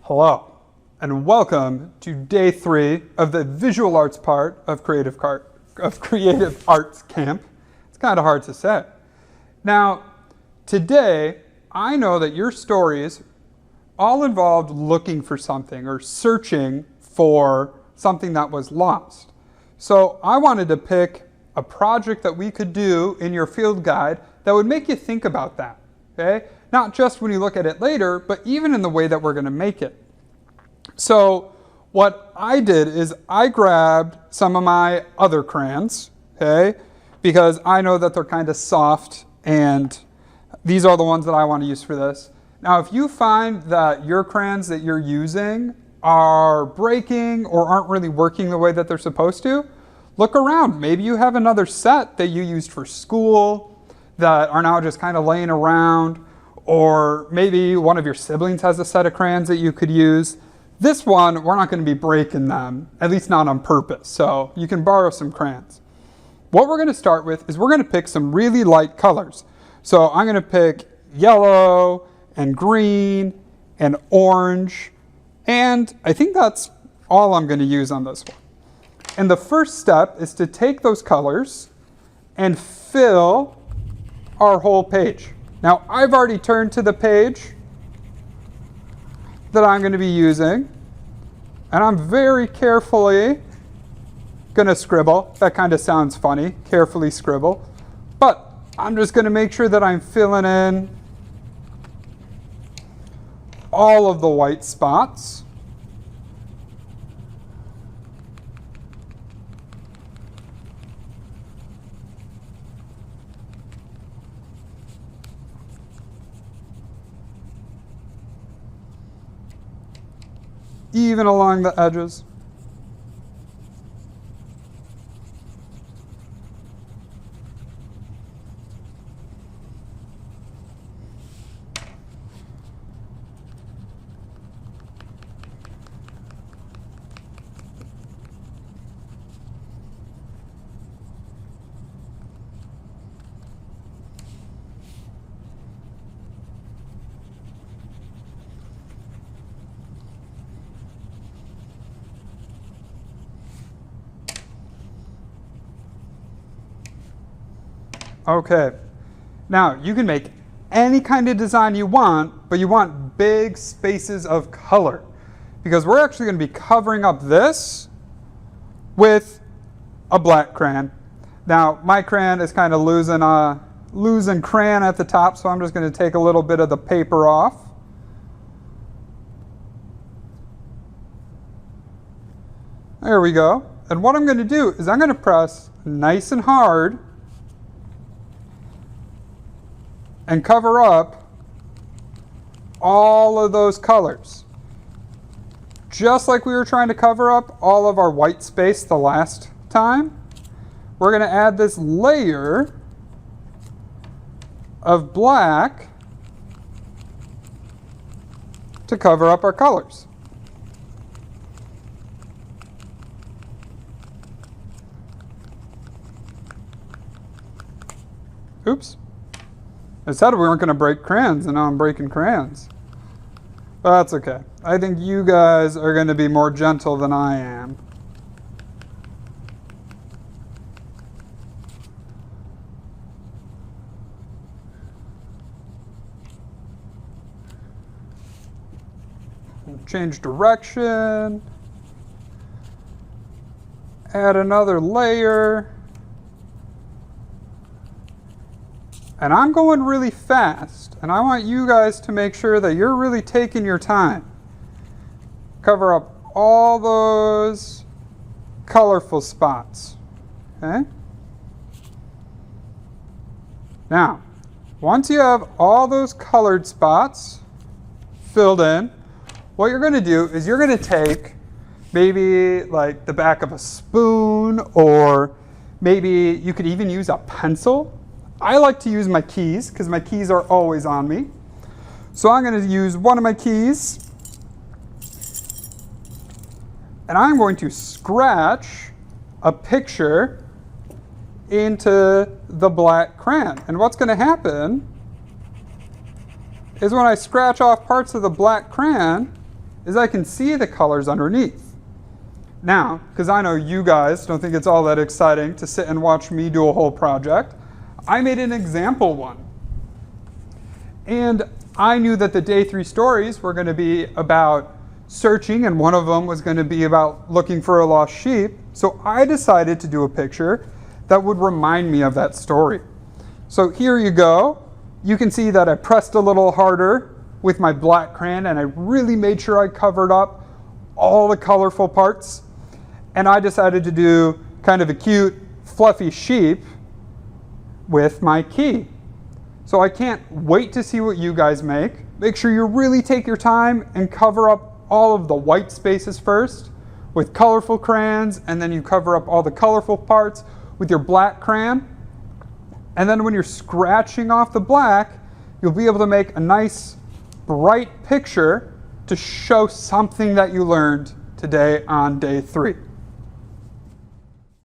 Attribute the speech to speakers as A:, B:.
A: Hello, and welcome to day 3 of the visual arts part of Creative Arts Camp. It's kind of hard to say. Now, today, I know that your stories all involved looking for something or searching for something that was lost. So I wanted to pick a project that we could do in your field guide that would make you think about that, okay? Not just when you look at it later, but even in the way that we're going to make it. So what I did is I grabbed some of my other crayons, okay? Because I know that they're kind of soft, and these are the ones that I want to use for this. Now, if you find that your crayons that you're using are breaking or aren't really working the way that they're supposed to, look around. Maybe you have another set that you used for school that are now just kind of laying around, or maybe one of your siblings has a set of crayons that you could use. This one, we're not going to be breaking them, at least not on purpose, so you can borrow some crayons. What we're going to start with is we're going to pick some really light colors. So I'm going to pick yellow and green and orange, and I think that's all I'm going to use on this one. And the first step is to take those colors and fill our whole page. Now, I've already turned to the page that I'm going to be using, and I'm very carefully going to scribble. That kind of sounds funny, carefully scribble. But I'm just going to make sure that I'm filling in all of the white spots. Even along the edges. Okay, now you can make any kind of design you want, but you want big spaces of color, because we're actually going to be covering up this with a black crayon. Now, my crayon is kind of losing crayon at the top, so I'm just going to take a little bit of the paper off. There we go. And what I'm going to do is I'm going to press nice and hard and cover up all of those colors. Just like we were trying to cover up all of our white space the last time, we're going to add this layer of black to cover up our colors. Oops. I said we weren't going to break crayons, and now I'm breaking crayons. But that's okay. I think you guys are going to be more gentle than I am. Change direction. Add another layer. And I'm going really fast, and I want you guys to make sure that you're really taking your time. Cover up all those colorful spots, okay? Now, once you have all those colored spots filled in, what you're going to do is you're going to take maybe like the back of a spoon, or maybe you could even use a pencil. I like to use my keys because my keys are always on me. So I'm going to use one of my keys, and I'm going to scratch a picture into the black crayon. And what's going to happen is when I scratch off parts of the black crayon, is I can see the colors underneath. Now, because I know you guys don't think it's all that exciting to sit and watch me do a whole project, I made an example one. And I knew that the day 3 stories were going to be about searching, and one of them was going to be about looking for a lost sheep. So I decided to do a picture that would remind me of that story. So here you go. You can see that I pressed a little harder with my black crayon, and I really made sure I covered up all the colorful parts. And I decided to do kind of a cute, fluffy sheep with my key. So I can't wait to see what you guys make. Make sure you really take your time and cover up all of the white spaces first with colorful crayons, and then you cover up all the colorful parts with your black crayon. And then when you're scratching off the black, you'll be able to make a nice bright picture to show something that you learned today on day 3.